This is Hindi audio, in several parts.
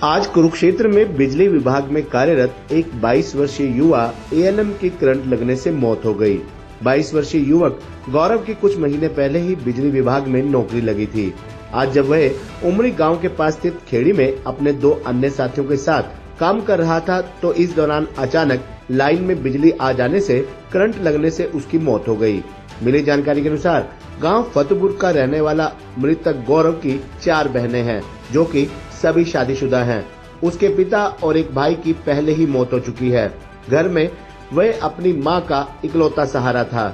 आज कुरुक्षेत्र में बिजली विभाग में कार्यरत एक 22 वर्षीय युवा एएनएम की करंट लगने से मौत हो गई। 22 वर्षीय युवक गौरव की कुछ महीने पहले ही बिजली विभाग में नौकरी लगी थी। आज जब वह उमरी गांव के पास स्थित खेड़ी में अपने 2 अन्य साथियों के साथ काम कर रहा था तो इस दौरान अचानक लाइन में बिजली आ जाने से करंट लगने से उसकी मौत हो गई। मिली जानकारी के अनुसार गांव फतेहपुर का रहने वाला मृतक गौरव की 4 बहनें हैं जो कि सभी शादीशुदा हैं। उसके पिता और एक भाई की पहले ही मौत हो चुकी है। घर में वह अपनी मां का इकलौता सहारा था।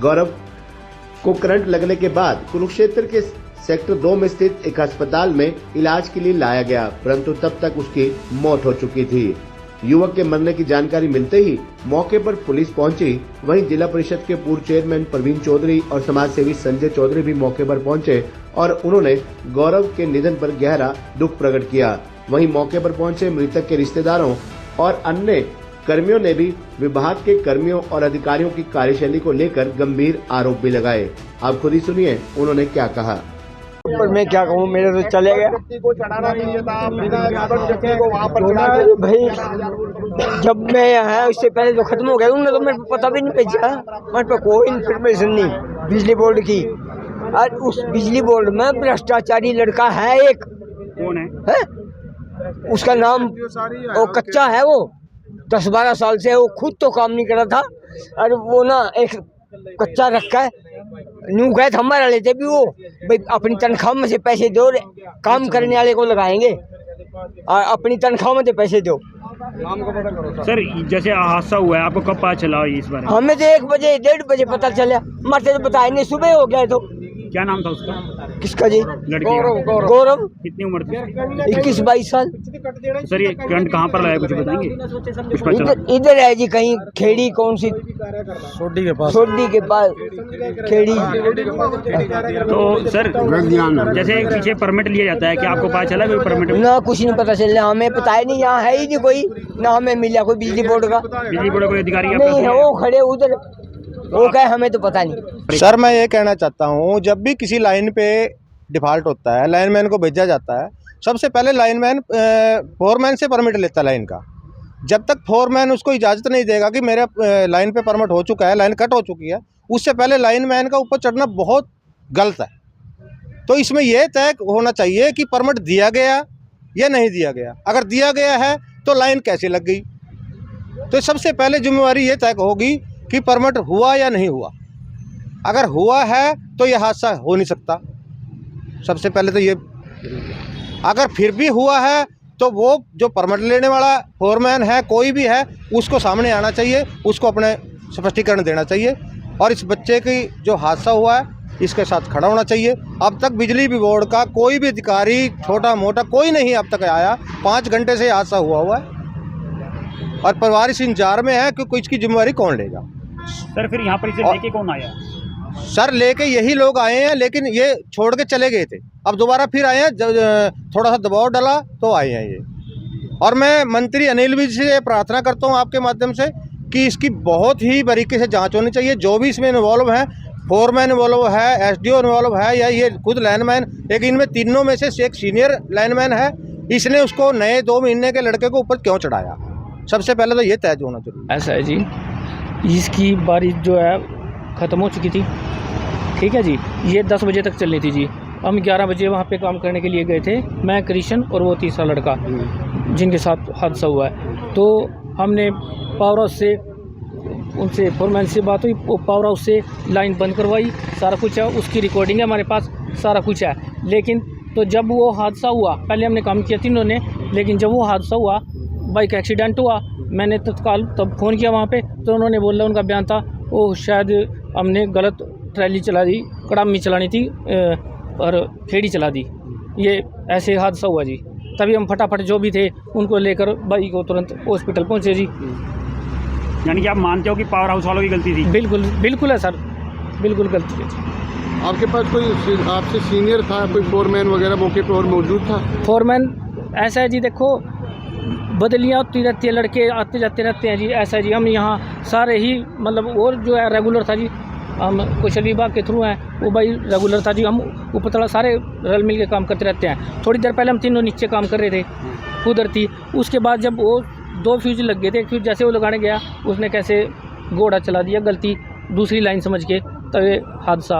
गौरव को करंट लगने के बाद कुरुक्षेत्र के सेक्टर 2 में स्थित एक अस्पताल में इलाज के लिए लाया गया, परंतु तब तक उसकी मौत हो चुकी थी। युवक के मरने की जानकारी मिलते ही मौके पर पुलिस पहुंची। वहीं जिला परिषद के पूर्व चेयरमैन प्रवीण चौधरी और समाज सेवी संजय चौधरी भी मौके पर पहुंचे और उन्होंने गौरव के निधन पर गहरा दुख प्रकट किया। वहीं मौके पर पहुंचे मृतक के रिश्तेदारों और अन्य कर्मियों ने भी विभाग के कर्मियों और अधिकारियों की कार्यशैली को लेकर गंभीर आरोप भी लगाए। आप खुद ही सुनिए उन्होंने क्या कहा। पर मैं क्या कहूँ, मेरे तो चले गया भाई। जब मैं यहाँ उससे पहले जो खत्म हो गया उन्होंने तो मेरे को पता भी नहीं भेजा। मेरे पे कोई इन्फॉर्मेशन नहीं बिजली बोर्ड की। और उस बिजली बोर्ड में भ्रष्टाचारी लड़का है एक। कौन है? उसका नाम वो कच्चा है। वो 10-12 साल से वो खुद तो काम नहीं कर रहा था और वो ना एक कच्चा रखा है। न्यू गए हमारे वाले थे भी वो भाई अपनी तनख्वाह में से पैसे दो, काम करने वाले को लगाएंगे और अपनी तनख्वाह में से पैसे दो। सर जैसे हादसा हुआ है आपको कब पता चला इस बारे में? हमें तो 1 बजे 1:30 बजे पता चला। मरते तो बताए नहीं, सुबह हो गया। तो क्या नाम था उसका? किसका जी? लड़की गौरव। कितनी उम्र थी? 21-22 साल। सर ये करंट कहाँ पर लगा कुछ बताएंगे? कुछ पता चला? इधर है जी कहीं खेड़ी, कौन सी सोडी के पास खेड़ी। तो सर जैसे पीछे परमिट लिया जाता है, क्या आपको पता चला कोई परमिट? ना कुछ नहीं पता चला, हमें पता ही नहीं। यहाँ है ही नहीं कोई, ना हमें मिला कोई बिजली बोर्ड का। बिजली बोर्ड कोई अधिकारी नहीं है, वो खड़े उधर, वो कहे हमें तो पता नहीं। सर मैं ये कहना चाहता हूँ, जब भी किसी लाइन पे डिफॉल्ट होता है, लाइनमैन को भेजा जाता है, सबसे पहले लाइनमैन फोरमैन से परमिट लेता है लाइन का। जब तक फोरमैन उसको इजाज़त नहीं देगा कि मेरे लाइन पे परमिट हो चुका है, लाइन कट हो चुकी है, उससे पहले लाइनमैन का ऊपर चढ़ना बहुत गलत है। तो इसमें यह तय होना चाहिए कि परमिट दिया गया या नहीं दिया गया। अगर दिया गया है तो लाइन कैसे लग गई, तो सबसे पहले जिम्मेवारी ये तय होगी कि परमिट हुआ या नहीं हुआ। अगर हुआ है तो यह हादसा हो नहीं सकता। सबसे पहले तो ये, अगर फिर भी हुआ है तो वो जो परमिट लेने वाला फोरमैन है, कोई भी है, उसको सामने आना चाहिए, उसको अपने स्पष्टीकरण देना चाहिए और इस बच्चे की जो हादसा हुआ है इसके साथ खड़ा होना चाहिए। अब तक बिजली बोर्ड का कोई भी अधिकारी, छोटा मोटा कोई नहीं अब तक आया। 5 घंटे से हादसा हुआ है और परिवार इस इंतजार में है कि इसकी जिम्मेवारी कौन लेगा। सर फिर यहाँ पर इसे लेके कौन आया? सर लेके यही लोग आए हैं, लेकिन ये छोड़ के चले गए थे। अब दोबारा फिर आए हैं, जब थोड़ा सा दबाव डाला तो आए हैं ये। और मैं मंत्री अनिल विज से प्रार्थना करता हूँ आपके माध्यम से कि इसकी बहुत ही बारीकी से जांच होनी चाहिए। जो भी इसमें इन्वॉल्व है, फोरमैन इन्वॉल्व है, एसडीओ इन्वॉल्व है या ये खुद लाइनमैन, लेकिन इनमें तीनों में से एक सीनियर लाइनमैन है, इसने उसको नए 2 महीने के लड़के को ऊपर क्यों चढ़ाया? सबसे पहले तो ये तय होना चाहिए। ऐसा है जी, इसकी बारिश जो है ख़त्म हो चुकी थी, ठीक है जी। ये 10 बजे तक चलनी थी जी। हम 11 बजे वहाँ पे काम करने के लिए गए थे, मैं, कृष्ण और वो तीसरा लड़का जिनके साथ हादसा हुआ है। तो हमने पावर हाउस से, उनसे फोरमैन से बात हुई, वो पावर हाउस से लाइन बंद करवाई, सारा कुछ है, उसकी रिकॉर्डिंग है हमारे पास, सारा कुछ है। लेकिन तो जब वो हादसा हुआ, पहले हमने काम किया तीनों ने, लेकिन जब वो हादसा हुआ, बाइक एक्सीडेंट हुआ, मैंने तत्काल तब फ़ोन किया वहाँ पे, तो उन्होंने बोला, उनका बयान था वो शायद हमने गलत ट्रैली चला दी, कड़ामी चलानी थी और खेड़ी चला दी। ये ऐसे हादसा हुआ जी। तभी हम फटाफट जो भी थे उनको लेकर बाइक को तुरंत हॉस्पिटल पहुँचे जी। यानी कि आप मानते हो कि पावर हाउस वालों की गलती थी? बिल्कुल है सर, बिल्कुल गलती है। आपके पास कोई आपसे सीनियर था, कोई फोरमैन वगैरह मौके पर और मौजूद था? फोरमैन ऐसा है जी, देखो बदलियाँ होती रहती है, लड़के आते जाते रहते हैं जी। ऐसा है जी, हम यहाँ सारे ही मतलब और जो है रेगुलर था जी, हम कौशल विभाग के थ्रू हैं, वो भाई रेगुलर था जी। हम ऊपर तला सारे रल मिल के काम करते रहते हैं। थोड़ी देर पहले हम तीनों नीचे काम कर रहे थे, उधर थी। उसके बाद जब वो 2 फ्यूज लग गए थे, एक फ्यूज जैसे वो लगाने गया उसने कैसे घोड़ा चला दिया गलती दूसरी लाइन समझ के, तब ये हादसा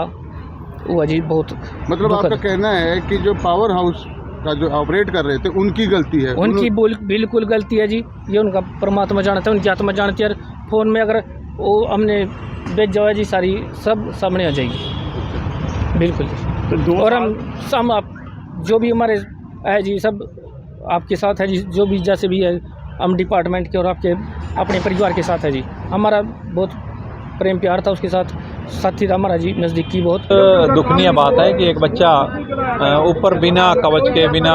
हुआ जी। बहुत मतलब आपका कहना है कि जो पावर हाउस का जो ऑपरेट कर रहे थे उनकी गलती है? उनकी बिल्कुल गलती है जी। ये उनका परमात्मा जानता है, उनकी आत्मा जानती है। फ़ोन में अगर वो हमने बेच जाओ जी, सारी सब सामने आ जाएगी बिल्कुल। तो और हम आप जो भी हमारे है जी, सब आपके साथ है जी। जो भी जैसे भी है हम डिपार्टमेंट के और आपके अपने परिवार के साथ है जी। हमारा बहुत प्रेम प्यार था उसके साथ, साथी था हमारा जी नज़दीकी। बहुत दुखनीय बात है कि एक बच्चा ऊपर बिना कवच के, बिना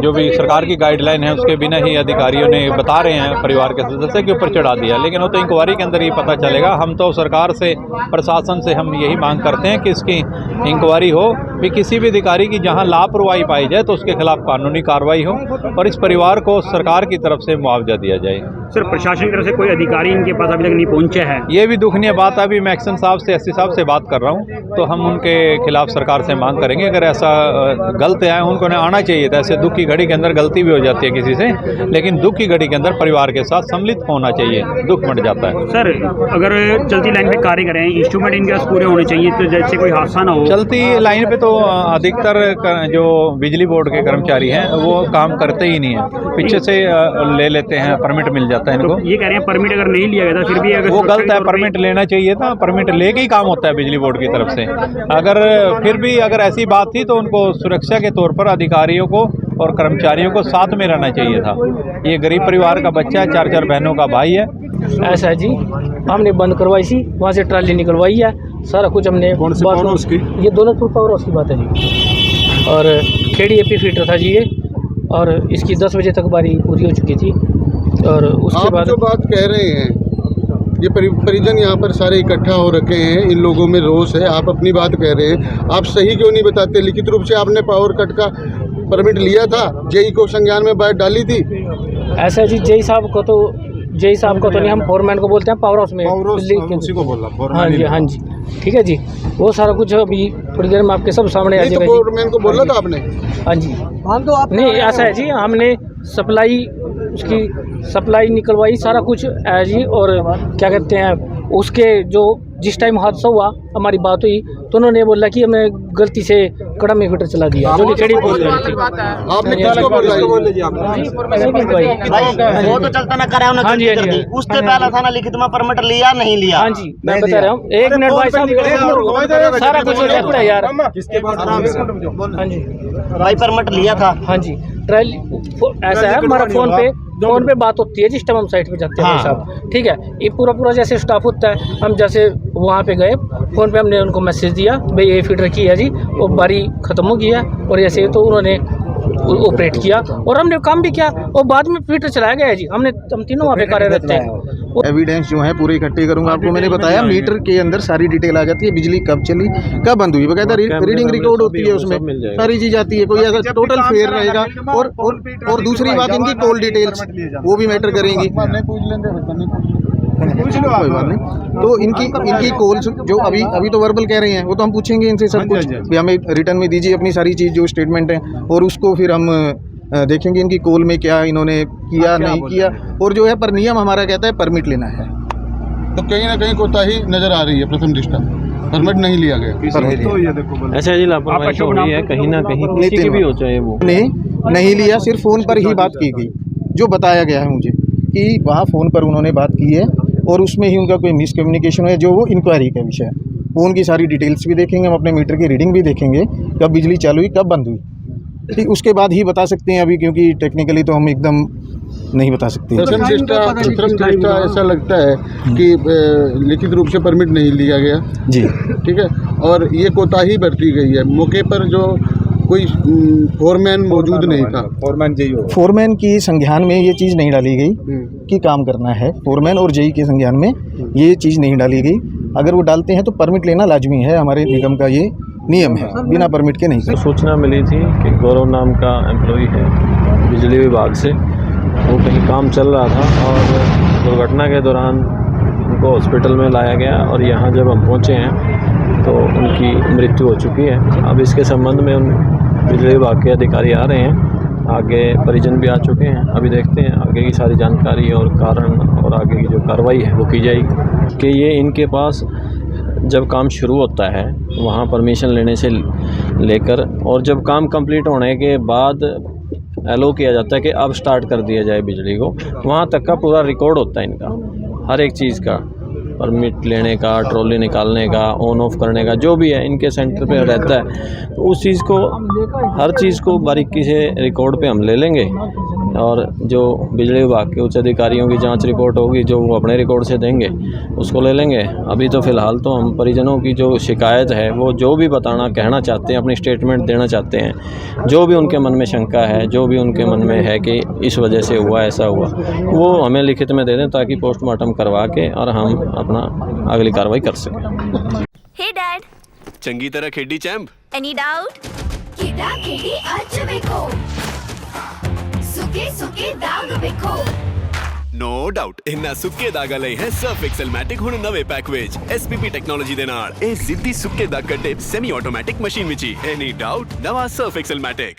जो भी सरकार की गाइडलाइन है उसके बिना ही अधिकारियों ने बता रहे हैं परिवार के सदस्य के ऊपर चढ़ा दिया। लेकिन वो तो इंक्वायरी के अंदर ही पता चलेगा। हम तो सरकार से, प्रशासन से हम यही मांग करते हैं कि इसकी इंक्वायरी हो, भी किसी भी अधिकारी की जहां लापरवाही पाई जाए तो उसके खिलाफ कानूनी कार्रवाई हो और इस परिवार को सरकार की तरफ से मुआवजा दिया जाए। सर, प्रशासन की तरफ से कोई अधिकारी इनके पास अभी तक नहीं पहुंचे हैं? ये भी दुखनीय बात है। अभी मैं एक्शन साहब से, एससी साहब से बात कर रहा हूँ, तो हम उनके खिलाफ सरकार से मांग करेंगे। अगर ऐसा गलत है, उनको आना चाहिए था। ऐसे दुख की घड़ी के अंदर गलती भी हो जाती है किसी से, लेकिन दुख की घड़ी के अंदर परिवार के साथ सम्मिलित होना चाहिए, दुख मिट जाता है। सर, अगर चलती लाइन पे कार्य करें, इंस्ट्रूमेंट इनके पास पूरे होने चाहिए, तो जैसे कोई हादसा ना हो। चलती लाइन पे तो अधिकतर जो बिजली बोर्ड के कर्मचारी हैं वो काम करते ही नहीं है, पीछे से ले लेते हैं, परमिट मिल जाता है इनको। तो ये कह रहे हैं परमिट अगर नहीं लिया गया था फिर भी अगर वो गलत है। परमिट लेना चाहिए था, परमिट लेके ही काम होता है बिजली बोर्ड की तरफ से। अगर फिर भी अगर ऐसी बात थी तो उनको सुरक्षा के तौर पर अधिकारियों को और कर्मचारियों को साथ में रहना चाहिए था। ये गरीब परिवार का बच्चा है, 4 बहनों का भाई है। ऐसा है जी, हमने बंद करवाई सी, वहाँ से ट्राली निकलवाई है, सारा कुछ हमने। ये दौलतपुर पावर हाउस की बात है जी। और खेड़ी एपी फीटर था जी ये, और इसकी 10 बजे तक बारी पूरी हो चुकी थी। और उसके बाद जो बात कह रहे हैं, ये परिजन यहाँ पर सारे इकट्ठा हो रखे हैं, इन लोगों में रोष है, आप अपनी बात कह रहे हैं, आप सही क्यों नहीं बताते? लिखित रूप से आपने पावर कट का परमिट लिया था, जेई को संज्ञान में बात डाली थी? ऐसा है जी, जेई साहब को तो नहीं, हम फोरमैन को बोलते हैं पावर हाउस में। उसी को बोला हाँ जी, हाँ जी, ठीक है जी। वो सारा कुछ अभी थोड़ी देर में आपके सब सामने आ जाएगा। फोरमैन को बोला था आपने? हाँ जी, नहीं ऐसा है जी, हमने उसकी सप्लाई निकलवाई, सारा कुछ है जी। और क्या कहते हैं, उसके जो जिस टाइम हादसा हुआ हमारी बात हुई तो उन्होंने बोला कि हमें गलती से कड़ा में फिटर चला दिया, जो कि खेड़ी बोल रही थी। आपने किसको बोला? वो तो चलता ना करे, हाँ जी, उससे पहले था ना लिखित में परमिट लिया नहीं लिया? हाँ जी, मैं बता रहा हूँ, 1 मिनट भाई साहब, सारा कुछ हो जाता है यार। हाँ जी भाई, परमिट लिया था। हाँ जी, ट्रायल ऐसा है, हमारा फोन पे बात होती है जिस टाइम हम साइट पे जाते हैं साहब, ठीक है। ये पूरा जैसे स्टाफ होता है, हम जैसे वहाँ पे गए, फ़ोन पे हमने उनको मैसेज दिया भाई ये फीडर की है जी, वो बारी ख़त्म हो गई है, और ऐसे तो उन्होंने ऑपरेट किया और हमने काम भी किया, और बाद में फीडर चलाया गया है जी। हम तीनों वहाँ पे कार्यरत हैं। एविडेंस जो है पूरे इकट्ठे करूंगा। आपको मैंने बताया मीटर के अंदर सारी डिटेल आ जाती है, बिजली कब चली, कब बंद हुई, बकायदा रीडिंग रिकॉर्ड होती है, उसमें सारी चीज आती है। कोई अगर टोटल फेयर रहेगा, और दूसरी बात इनकी कॉल डिटेल्स वो भी मैटर करेंगी। कोई बात नहीं, तो इनकी कॉल्स जो अभी तो वर्बल कह रहे हैं, वो तो हम पूछेंगे इनसे सब कुछ भी, हमें रिटर्न में दीजिए अपनी सारी चीज़ जो स्टेटमेंट है, और उसको फिर हम देखेंगे इनकी कॉल में क्या इन्होंने किया नहीं किया। और जो है पर नियम हमारा कहता है परमिट लेना है, तो कहीं ना कहीं कोताही नजर आ रही है। प्रथम दृष्टा परमिट नहीं लिया गया। ऐसा जी लापरवाही हो रही है कहीं ना कहीं, किसी की भी हो चाहे वो नहीं लिया, सिर्फ फ़ोन पर ही बात की गई। जो बताया गया है मुझे कि वहाँ फ़ोन पर उन्होंने बात की है, और उसमें ही उनका कोई मिसकम्युनिकेशन है, जो वो इंक्वायरी का विषय है। फ़ोन की सारी डिटेल्स भी देखेंगे, हम अपने मीटर की रीडिंग भी देखेंगे, कब बिजली चालू हुई, कब बंद हुई, ठीक उसके बाद ही बता सकते हैं अभी, क्योंकि टेक्निकली तो हम एकदम नहीं बता सकते। प्रथम दृष्टा ऐसा लगता है कि लिखित रूप से परमिट नहीं लिया गया जी, ठीक है, और ये कोताही बरती गई है। मौके पर जो कोई फोरमैन मौजूद नहीं था, फोरमैन की संज्ञान में ये चीज़ नहीं डाली गई कि काम करना है। फोरमैन और जेई के संज्ञान में ये चीज़ नहीं डाली गई। अगर वो डालते हैं तो परमिट लेना लाजमी है, हमारे निगम का ये नियम है, बिना परमिट के नहीं। सूचना मिली थी कि गौरव नाम का एम्प्लॉई है बिजली विभाग से, वो कहीं काम चल रहा था और दुर्घटना के दौरान उनको हॉस्पिटल में लाया गया और यहाँ जब हम पहुँचे हैं तो उनकी मृत्यु हो चुकी है। अब इसके संबंध में उन बिजली विभाग के अधिकारी आ रहे हैं, आगे परिजन भी आ चुके हैं। अभी देखते हैं आगे की सारी जानकारी और कारण और आगे की जो कार्रवाई है वो की जाएगी। कि ये इनके पास जब काम शुरू होता है वहाँ परमिशन लेने से लेकर और जब काम कंप्लीट होने के बाद एलो किया जाता है कि अब स्टार्ट कर दिया जाए बिजली को, वहाँ तक का पूरा रिकॉर्ड होता है इनका, हर एक चीज़ का, परमिट लेने का, ट्रॉली निकालने का, ऑन ऑफ करने का, जो भी है इनके सेंटर पे रहता है। तो उस चीज़ को, हर चीज़ को बारीकी से रिकॉर्ड पे हम ले लेंगे और जो बिजली विभाग के उच्च अधिकारियों की जांच रिपोर्ट होगी जो वो अपने रिकॉर्ड से देंगे उसको ले लेंगे। अभी तो फ़िलहाल तो हम परिजनों की जो शिकायत है वो जो भी बताना कहना चाहते हैं, अपनी स्टेटमेंट देना चाहते हैं, जो भी उनके मन में शंका है, जो भी उनके मन में है कि इस वजह से हुआ, ऐसा हुआ, वो हमें लिखित में दे दें ताकि पोस्टमार्टम करवा के और हम अपना अगली कार्रवाई कर सकें। हे डैड, चंगी तरह खेडी चैंप। Any doubt? किदा खेडी आज वेखो, सुके सुके दाग वेखो। नो डाउट इन्ना सुक्के दागा लई है सर्फ एक्सेलमैटिक हुण नवे पैक विच एसपीपी टेक्नोलॉजी दे नाल ए जिद्दी सुक्के दाग कटे semi automatic machine which he. Any doubt नवा सर्फ एक्सेलमैटिक।